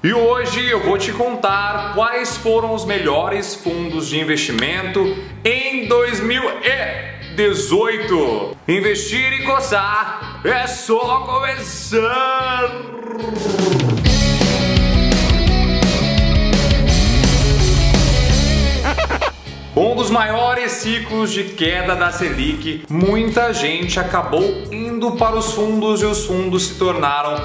E hoje eu vou te contar quais foram os melhores fundos de investimento em 2018. Investir e coçar é só começar! Um dos maiores ciclos de queda da Selic, muita gente acabou indo para os fundos e os fundos se tornaram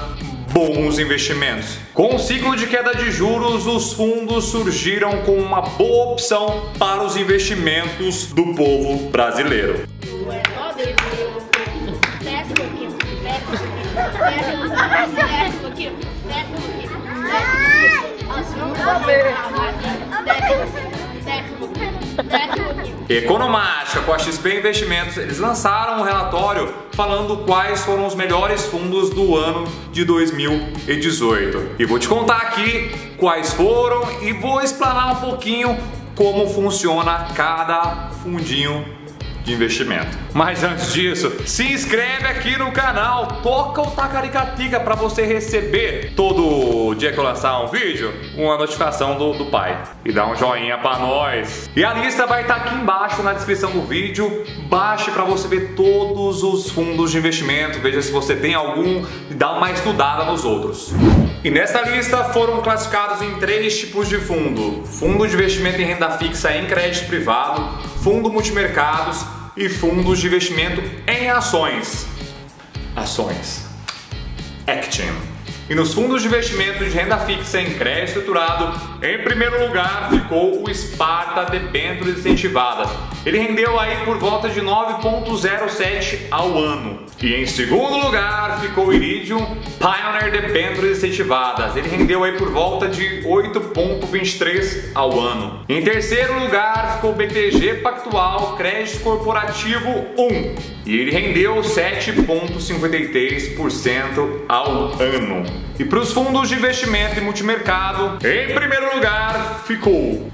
bons investimentos. Com o ciclo de queda de juros, os fundos surgiram como uma boa opção para os investimentos do povo brasileiro. Economática com a XP Investimentos, eles lançaram um relatório falando quais foram os melhores fundos do ano de 2018. E vou te contar aqui quais foram e vou explanar um pouquinho como funciona cada fundinho de investimento. Mas antes disso, se inscreve aqui no canal, toca o tacaricatica para você receber todo dia que eu lançar um vídeo, uma notificação do pai. E dá um joinha para nós. E a lista vai estar aqui embaixo na descrição do vídeo. Baixe para você ver todos os fundos de investimento, veja se você tem algum e dá uma estudada nos outros. E nessa lista foram classificados em 3 tipos de fundo: fundo de investimento em renda fixa em crédito privado, fundo multimercados e fundos de investimento em ações. Action. E nos fundos de investimento de renda fixa em crédito estruturado, em primeiro lugar ficou o Sparta Debêntures Incentivadas. Ele rendeu aí por volta de 9,07 ao ano. E em segundo lugar ficou o Iridium Pioneer Debêntures Incentivadas. Ele rendeu aí por volta de 8,23 ao ano. Em terceiro lugar ficou o BTG Pactual Crédito Corporativo 1. E ele rendeu 7,53% ao ano. E para os fundos de investimento e multimercado, em primeiro lugar ficou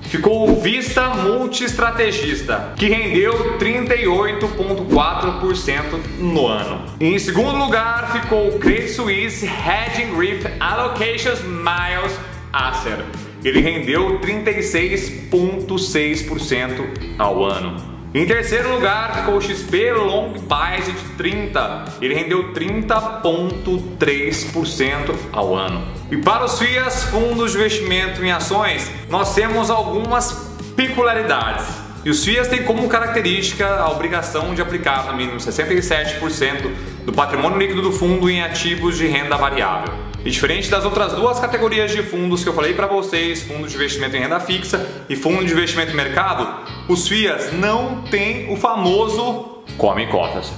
o Vista Multiestrategista, que rendeu 38,4% no ano. E em segundo lugar ficou o Credit Suisse Hedging Risk Allocations Miles Acer. Ele rendeu 36,6% ao ano. Em terceiro lugar ficou o XP Long Base de 30, ele rendeu 30,3% ao ano. E para os FIAs, fundos de investimento em ações, nós temos algumas peculiaridades. E os FIAs têm como característica a obrigação de aplicar no mínimo 67% do patrimônio líquido do fundo em ativos de renda variável. E diferente das outras duas categorias de fundos que eu falei para vocês, fundo de investimento em renda fixa e fundo de investimento em mercado, os FIAs não têm o famoso come cotas.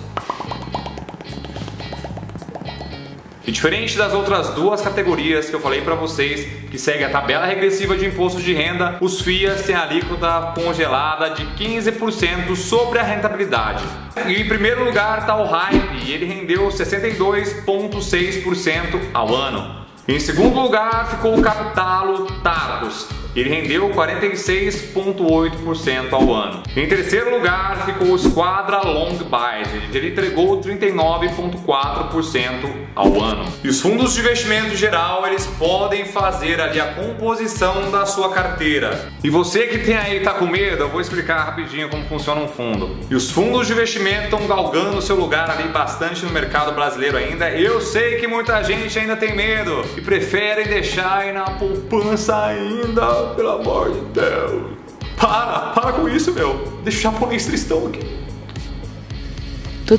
E diferente das outras duas categorias que eu falei para vocês, que segue a tabela regressiva de imposto de renda, os FIAs têm a alíquota congelada de 15% sobre a rentabilidade. E em primeiro lugar está o Hype, e ele rendeu 62,6% ao ano. Em segundo lugar ficou o Capitalo Tacos, ele rendeu 46,8% ao ano. Em terceiro lugar ficou o Squadra Long Base, ele entregou 39,4% ao ano. E os fundos de investimento em geral, eles podem fazer ali a composição da sua carteira. E você que tem aí, tá com medo, eu vou explicar rapidinho como funciona um fundo. E os fundos de investimento estão galgando o seu lugar ali bastante no mercado brasileiro ainda. Eu sei que muita gente ainda tem medo e preferem deixar aí na poupança ainda. Pelo amor de Deus. Para com isso, meu. Deixa o japonês tristão aqui. Tô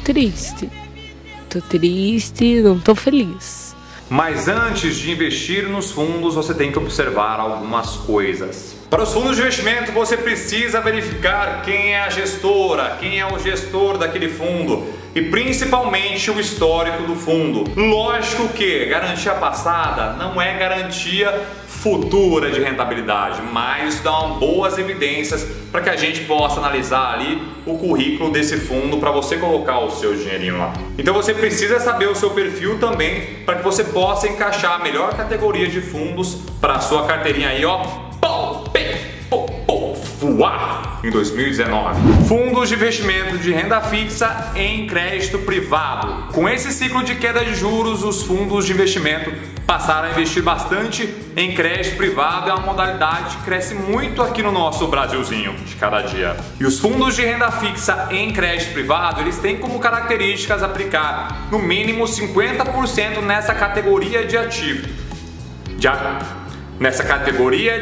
triste, não tô feliz. Mas antes de investir nos fundos, você tem que observar algumas coisas. Para os fundos de investimento, você precisa verificar quem é a gestora, quem é o gestor daquele fundo e principalmente o histórico do fundo. Lógico que garantia passada não é garantia futura de rentabilidade, mas isso dá boas evidências para que a gente possa analisar ali o currículo desse fundo para você colocar o seu dinheirinho lá. Então você precisa saber o seu perfil também para que você possa encaixar a melhor categoria de fundos para a sua carteirinha aí, ó. voar em 2019. Fundos de investimento de renda fixa em crédito privado. Com esse ciclo de queda de juros, os fundos de investimento passaram a investir bastante em crédito privado. É uma modalidade que cresce muito aqui no nosso Brasilzinho de cada dia. E os fundos de renda fixa em crédito privado, eles têm como características aplicar no mínimo 50% nessa categoria de ativo. Nessa categoria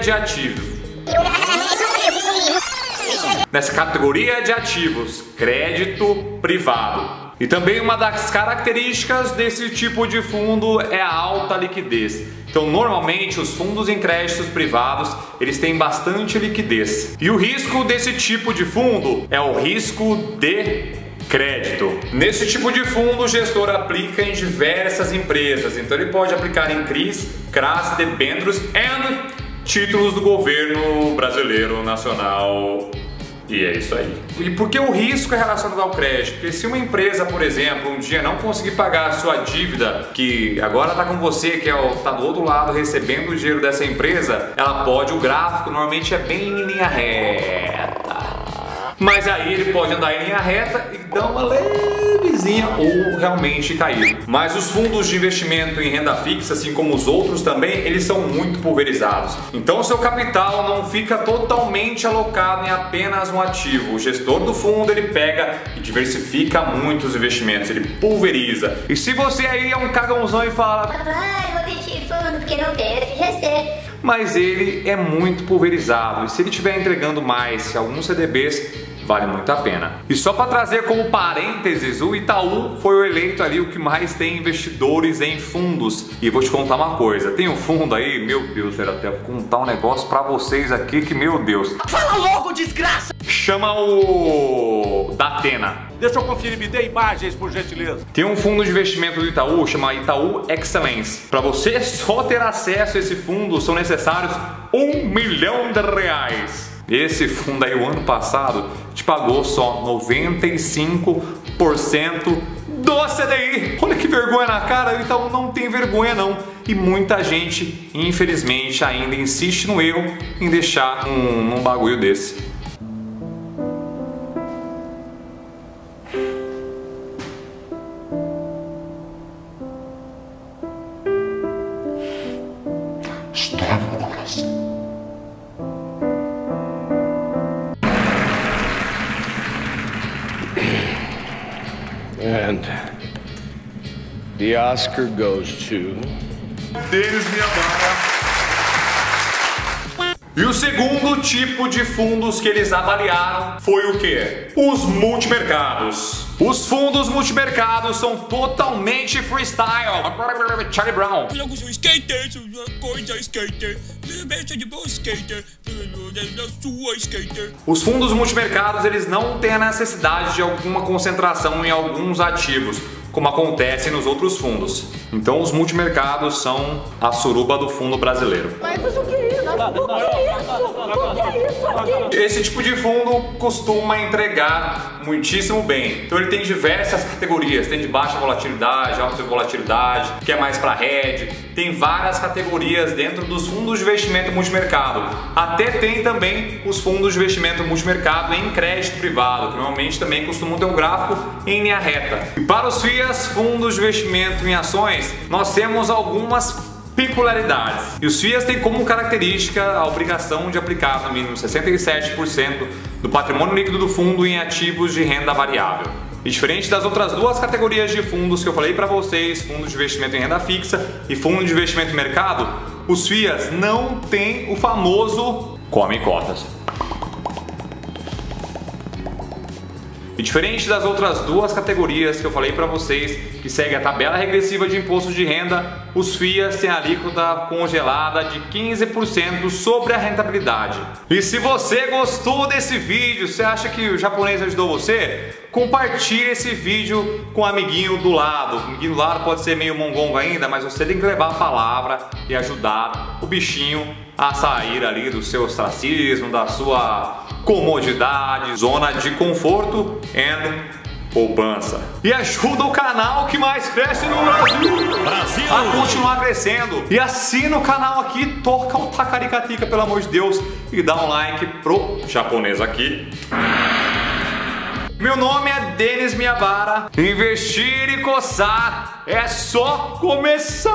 de ativos, crédito privado. E também uma das características desse tipo de fundo é a alta liquidez. Então, normalmente, os fundos em créditos privados, eles têm bastante liquidez. E o risco desse tipo de fundo é o risco de crédito. Nesse tipo de fundo, o gestor aplica em diversas empresas. Então, ele pode aplicar em CRIs, CRAs, debêntures e títulos do governo brasileiro nacional. E é isso aí. E por que o risco é relacionado ao crédito? Porque se uma empresa, por exemplo, um dia não conseguir pagar a sua dívida, que agora está com você, que está do outro lado recebendo o dinheiro dessa empresa, ela pode, o gráfico normalmente é bem em linha reta. Mas aí ele pode andar em linha reta e dar uma levezinha ou realmente cair. Mas os fundos de investimento em renda fixa, assim como os outros também, eles são muito pulverizados. Então o seu capital não fica totalmente alocado em apenas um ativo. O gestor do fundo, ele pega e diversifica muitos investimentos, ele pulveriza. E se você aí é um cagãozão e fala: eu vou investir em fundo porque não tem FGC. Mas ele é muito pulverizado e se ele estiver entregando mais que alguns CDBs, vale muito a pena. E só para trazer como parênteses, o Itaú foi o eleito ali o que mais tem investidores em fundos. E vou te contar uma coisa, tem um fundo aí, meu Deus, eu até vou contar um negócio para vocês aqui que, meu Deus. Fala logo, desgraça! Chama o Datena. Deixa eu conferir, me dê imagens, por gentileza. Tem um fundo de investimento do Itaú, chama Itaú Excellence. Para você só ter acesso a esse fundo, são necessários R$1 milhão. Esse fundo aí, o ano passado, te pagou só 95% do CDI. Olha que vergonha na cara, o Itaú não tem vergonha não. E muita gente, infelizmente, ainda insiste no erro em deixar num bagulho desse. And the Oscar goes to... Denis Miyabara. E o segundo tipo de fundos que eles avaliaram foi o quê? Os multimercados. Os fundos multimercados são totalmente freestyle. Charlie Brown. Eu sou skater, sou coisa skater. De bom skater. Sua skater. Os fundos multimercados, eles não têm a necessidade de alguma concentração em alguns ativos, como acontece nos outros fundos. Então os multimercados são a suruba do fundo brasileiro. Mas o que é isso? O que é isso? O que é isso aqui? Esse tipo de fundo costuma entregar muitíssimo bem. Então ele tem diversas categorias, tem de baixa volatilidade, alta volatilidade, que é mais para hedge, tem várias categorias dentro dos fundos de investimento multimercado. Até tem também os fundos de investimento multimercado em crédito privado, que normalmente também costumam ter um gráfico em linha reta. E para os FIAs, fundos de investimento em ações, nós temos algumas peculiaridades. E os FIAs têm como característica a obrigação de aplicar no mínimo 67% do patrimônio líquido do fundo em ativos de renda variável. E diferente das outras duas categorias de fundos que eu falei para vocês, fundo de investimento em renda fixa e fundo de investimento em mercado, os FIAs não têm o famoso come cotas. E diferente das outras duas categorias que eu falei para vocês, que segue a tabela regressiva de imposto de renda, os FIAs têm a alíquota congelada de 15% sobre a rentabilidade. E se você gostou desse vídeo, você acha que o japonês ajudou você? Compartilhe esse vídeo com o amiguinho do lado. O amiguinho do lado pode ser meio mongongo ainda, mas você tem que levar a palavra e ajudar o bichinho a sair ali do seu ostracismo, da sua comodidade, zona de conforto e poupança. E ajuda o canal que mais cresce no Brasil a continuar crescendo. E assina o canal aqui, toca o Takaricatica, pelo amor de Deus, e dá um like pro japonês aqui. Meu nome é Denis Miyabara. Investir e coçar é só começar.